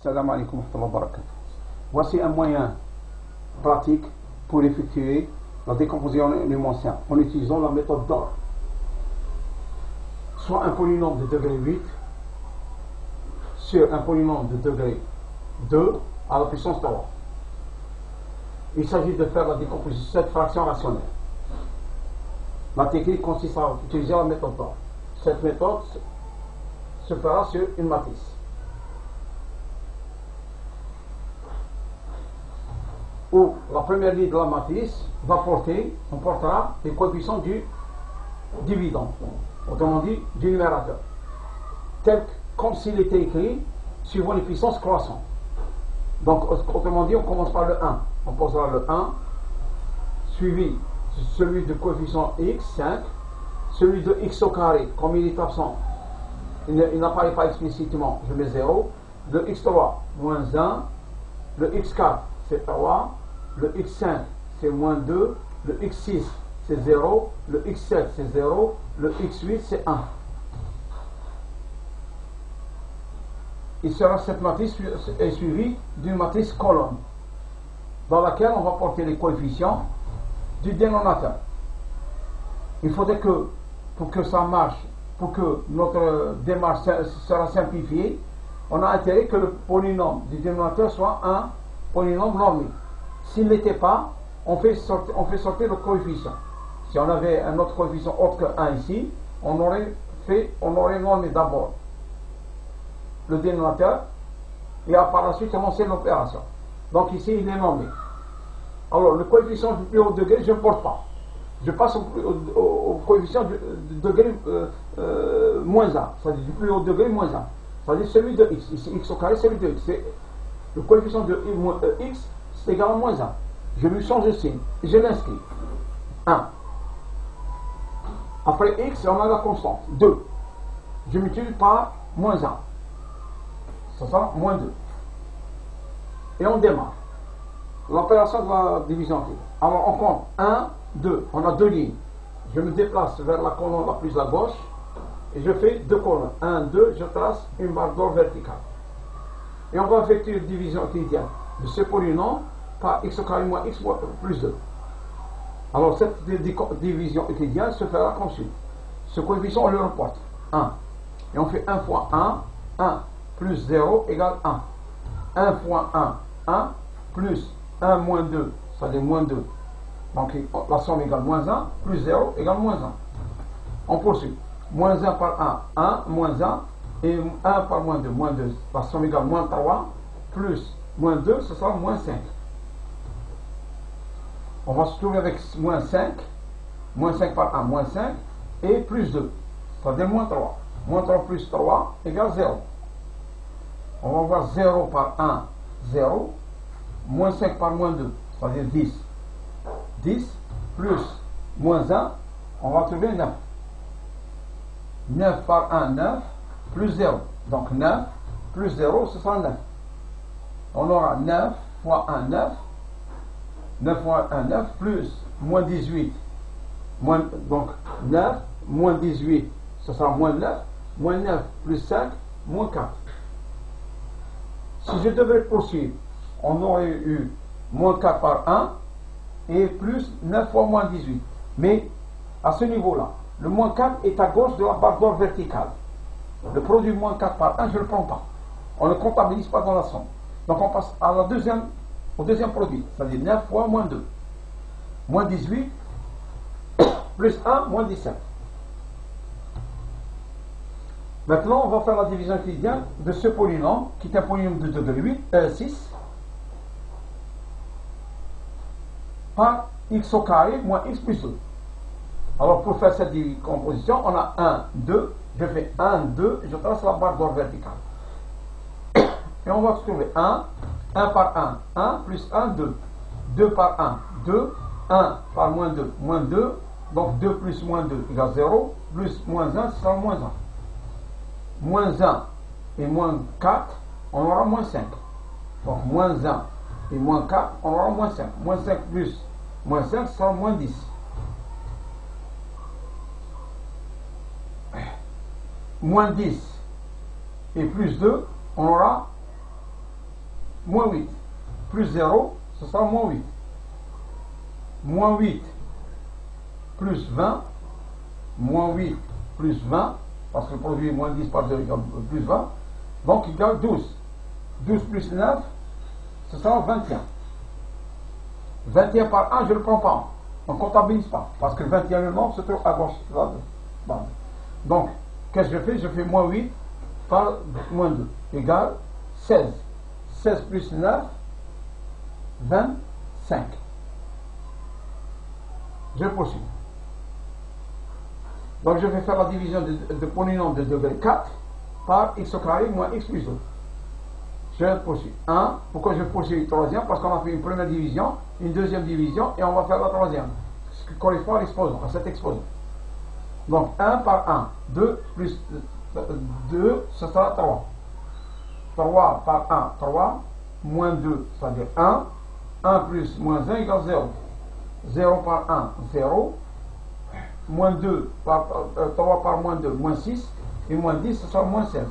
Salam alaikum wa rahmatullahi wa barakatuh. Voici un moyen pratique pour effectuer la décomposition élémentaire en utilisant la méthode d'or. Soit un polynôme de degré 8 sur un polynôme de degré 2 à la puissance 3. Il s'agit de faire la décomposition de cette fraction rationnelle. La technique consiste à utiliser la méthode d'or. Cette méthode se fera sur une matrice où la première ligne de la matrice on portera les coefficients du dividende, autrement dit du numérateur, comme s'il était écrit suivant les puissances croissantes. Donc autrement dit, on commence par le 1, on posera le 1 suivi celui de coefficient x, 5, celui de x au carré, comme il est absent, il n'apparaît pas explicitement, je mets 0, le x3 moins 1, le x4 c'est 3, le x5 c'est moins 2, le x6 c'est 0, le x7 c'est 0, le x8 c'est 1. Cette matrice est suivie d'une matrice colonne dans laquelle on va porter les coefficients du dénominateur. Il faudrait que, pour que ça marche, pour que notre démarche sera simplifiée, on a intérêt que le polynôme du dénominateur soit un polynôme normé. S'il n'était pas, on fait sortir le coefficient. Si on avait un autre coefficient autre que 1 ici, on aurait normé d'abord le dénominateur et par la suite commencer l'opération. Donc ici il est normé. Alors le coefficient du plus haut degré, je ne porte pas. Je passe au coefficient du degré moins 1, c'est-à-dire du plus haut degré moins 1. C'est-à-dire celui de x. Ici x au carré, celui de x. Le coefficient de x, c'est égal à moins 1. Je lui change de signe et je l'inscris. 1. Après x, on a la constante, 2. Je multiplie par moins 1. Ça sera moins 2. Et on démarre l'opération de la division. Alors on compte 1, 2. On a deux lignes. Je me déplace vers la colonne la plus à gauche et je fais deux colonnes. 1, 2, je trace une barre d'or verticale. Et on va effectuer une division euclidienne de ce polynôme par x au carré moins x plus 2. Alors cette division euclidienne se fera comme suit. Ce coefficient on le reporte 1. Et on fait 1 fois 1, 1 plus 0 égale 1. 1 fois 1, 1 plus 1 moins 2, c'est-à-dire moins 2. Donc la somme égale moins 1, plus 0 égale moins 1. On poursuit. Moins 1 par 1, 1, moins 1, et 1 par moins 2, moins 2. La somme égale moins 3, plus moins 2, ce sera moins 5. On va se trouver avec moins 5 par 1, moins 5, et plus 2, c'est-à-dire moins 3. Moins 3 plus 3 égale 0. On va voir 0 par 1, 0, moins 5 par moins 2, c'est-à-dire 10. 10 plus moins 1, on va trouver 9. 9 par 1, 9, plus 0. Donc 9 plus 0, ce sera 9. On aura 9 fois 1, 9. 9 fois 1, 9, plus moins 18. Donc 9, moins 18, ce sera moins 9. Moins 9 plus 5, moins 4. Si je devais poursuivre, on aurait eu moins 4 par 1 et plus 9 fois moins 18. Mais à ce niveau-là, le moins 4 est à gauche de la barre d'or verticale. Le produit moins 4 par 1, je ne le prends pas. On ne comptabilise pas dans la somme. Donc on passe à au deuxième produit, c'est-à-dire 9 fois moins 2. Moins 18 plus 1, moins 17. Maintenant, on va faire la division euclidienne de ce polynôme, qui est un polynôme de degré 6, par x au carré moins x plus 2. Alors, pour faire cette décomposition, on a 1, 2, je fais 1, 2, je trace la barre d'or verticale. Et on va trouver 1 par 1, 1 plus 1, 2. 2 par 1, 2, 1 par moins 2, moins 2, donc 2 plus moins 2 égale 0, plus moins 1, ce sera moins 1. Moins 1 et moins 4, on aura moins 5. Donc moins 1 et moins 4, on aura moins 5. Moins 5 plus moins 5, ce sera moins 10. Moins 10 et plus 2, on aura moins 8, plus 0, ce sera moins 8. Moins 8 plus 20, moins 8 plus 20, parce que le produit est moins 10 par 2 égale plus 20, donc il égale 12. 12 plus 9, ce sera 21. 21 par 1, je ne le prends pas. On ne comptabilise pas, parce que le 21e nombre se trouve à gauche. Donc, qu'est-ce que je fais? Je fais moins 8 par moins 2, égale 16. 16 plus 9, 25. Je poursuis. Donc je vais faire la division de polynôme de degré 4 par x au carré moins x plus 2. Je poursuis. 1. Pourquoi je poursuis le troisième? Parce qu'on a fait une première division, une deuxième division, et on va faire la troisième. Ce qui correspond à l'exposant, à cet exposant. Donc 1 par 1. 2 plus 2, ce sera 3. 3 par 1, 3. Moins 2, c'est-à-dire 1. 1 plus moins 1 égale 0. 0 par 1, 0. Moins 2 par 3 par moins 2, moins 6. Et moins 10, ce sera moins 16.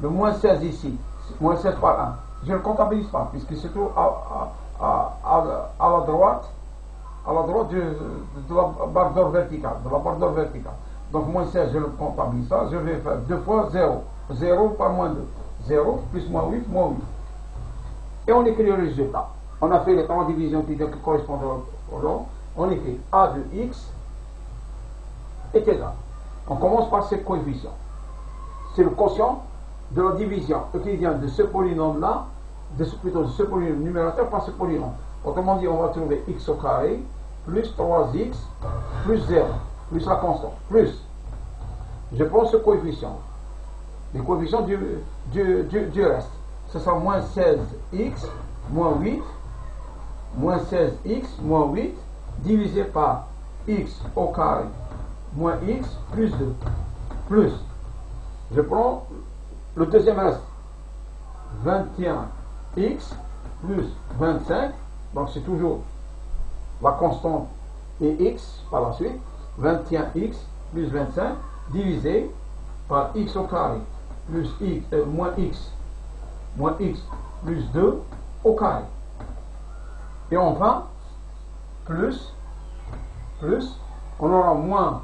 Le moins 16 ici, moins 16 par 1. Je ne le comptabilise pas, puisqu'il se trouve à la droite de la barre d'or verticale. Donc moins 16, je le comptabilise ça. Je vais faire 2 fois 0. 0 par moins 2. 0 plus moins 8, moins 8. Et on écrit le résultat. On a fait les 3 divisions qui correspondent au long. On écrit a de x est égal. On commence par ce coefficient. C'est le quotient de la division qui vient de ce polynôme-là, plutôt de ce polynôme numérateur par ce polynôme. Autrement dit, on va trouver x au carré plus 3x plus 0, plus la constante, plus. Je prends ce coefficient, les coefficients du reste. Ce sera moins 16x moins 8, moins 16x moins 8, divisé par x au carré moins x plus 2, plus. Je prends le deuxième reste, 21x plus 25, donc c'est toujours la constante et x par la suite, 21x plus 25, divisé par x au carré plus x, moins x plus 2 au carré. Et enfin, plus, on aura moins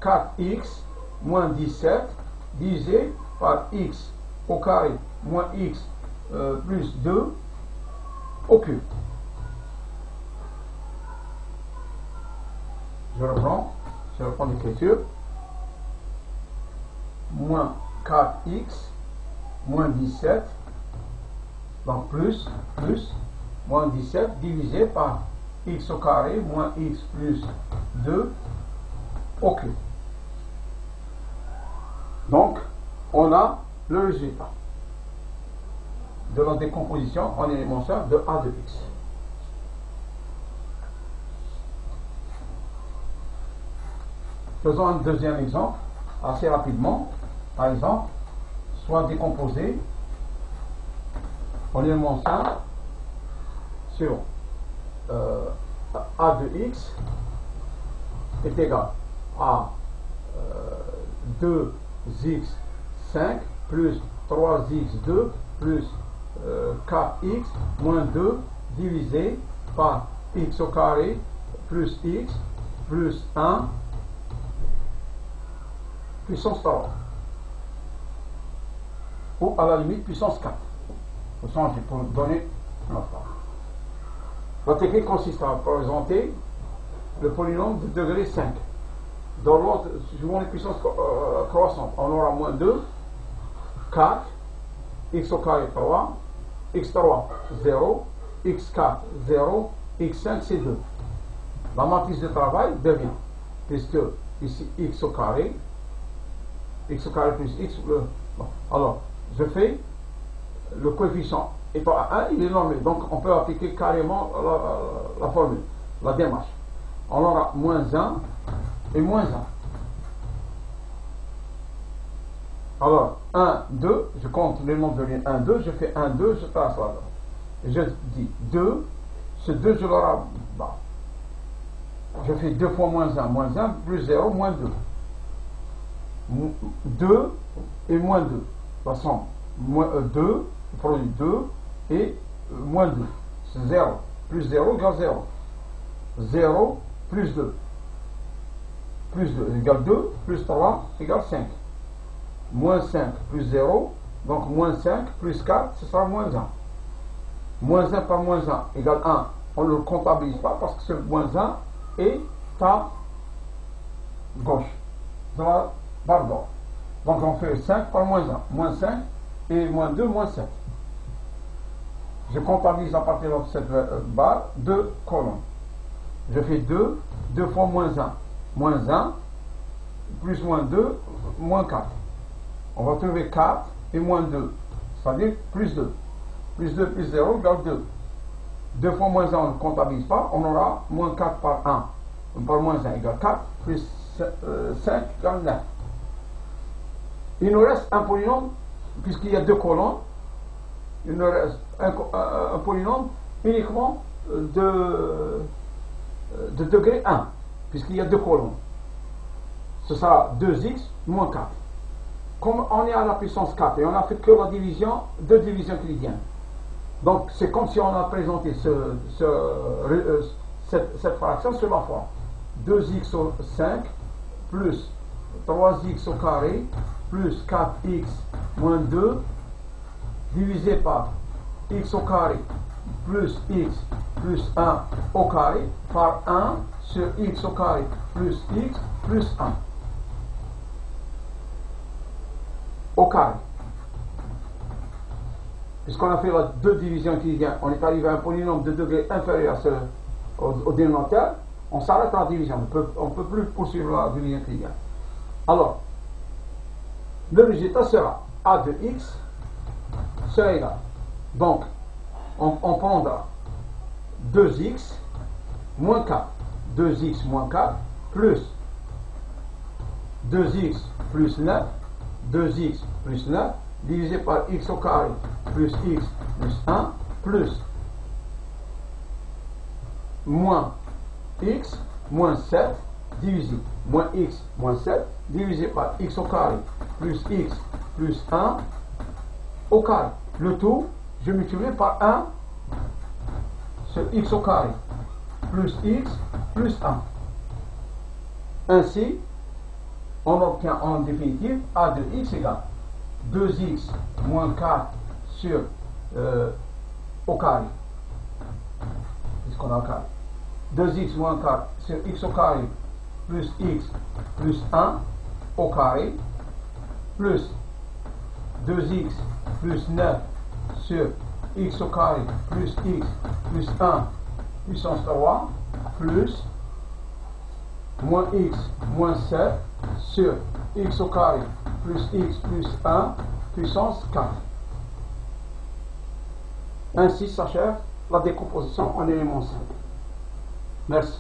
4x moins 17 divisé par x au carré moins x plus 2 au cube. Je reprends l'écriture. Moins 4x moins 17, donc plus, moins 17 divisé par x au carré moins x plus 2 au cube. Donc, on a le résultat de la décomposition en éléments simples de a de x. Faisons un deuxième exemple, assez rapidement. Par exemple, soit décomposé en éléments simples sur a de x est égal à 2x5 plus 3x2 plus 4x moins 2 divisé par x au carré plus x plus 1 puissance 3 ou à la limite puissance 4 pour changer, pour donner notre part. La technique consiste à présenter le polynôme de degré 5 dans l'ordre suivant les puissances croissantes. On aura moins 2, 4, x au carré 3, x3 0, x4 0, x5 c'est 2. La matrice de travail devient, puisque ici x au carré plus x. Bon. Alors, je fais le coefficient étant à 1, il est normé. Donc, on peut appliquer carrément la formule, la démarche. On aura moins 1 et moins 1. Alors, 1, 2, je compte les nombres de ligne 1, 2, je fais 1, 2, je passe là. Et je dis 2, ce 2, je l'aurai bas. Je fais 2 fois moins 1, plus 0, moins 2. 2 et moins 2. De toute façon, 2 le produit 2 et moins 2. C'est 0. Plus 0 égale 0. 0 plus 2. Plus 2 égale 2, plus 3 égale 5. Moins 5 plus 0, donc moins 5 plus 4, ce sera moins 1. Moins 1 par moins 1 égale 1. On ne le comptabilise pas parce que ce moins 1 est à gauche, dans la barre d'or. Donc on fait 5 par moins 1, moins 5 et moins 2, moins 7. Je comptabilise à partir de cette barre 2 colonnes. Je fais 2, 2 fois moins 1, moins 1, plus moins 2, moins 4. On va trouver 4 et moins 2, c'est-à-dire plus 2. Plus 2 plus 0 égale 2. 2 fois moins 1, on ne comptabilise pas, on aura moins 4 par 1. Par moins 1 égale 4, plus 5 égale 9. Il nous reste un polynôme, puisqu'il y a 2 colonnes, il nous reste un polynôme uniquement de degré 1, puisqu'il y a 2 colonnes. Ce sera 2x moins 4. Comme on est à la puissance 4 et on n'a fait que la division, 2 divisions euclidiennes. Donc c'est comme si on a présenté cette fraction sur la forme 2x au 5 plus 3x au carré plus 4x moins 2 divisé par x au carré plus x plus 1 au carré par 1 sur x au carré plus x plus 1 au carré. Puisqu'on a fait la 2 divisions euclidiennes, on est arrivé à un polynôme de degré inférieur au dénominateur, on s'arrête à la division, on ne peut plus poursuivre la division euclidienne. Alors, le résultat sera a de x sera égal. Donc, on prendra 2x moins 4, 2x moins 4 plus 2x plus 9, 2x plus 9 divisé par x au carré plus x plus 1 plus moins x moins 7 divisé moins x moins 7 divisé par x au carré plus x plus 1 au carré. Le tout, je multiplie par 1 sur x au carré plus x plus 1. Ainsi, on obtient en définitive a de x égale 2x moins 4 sur au carré, puisqu'on a un carré, 2x moins 4 sur x au carré plus x plus 1 au carré plus 2x plus 9 sur x au carré plus x plus 1 puissance 3 plus moins x moins 7 sur x au carré plus x plus 1 puissance 4. Ainsi s'achève la décomposition en éléments simples. Merci.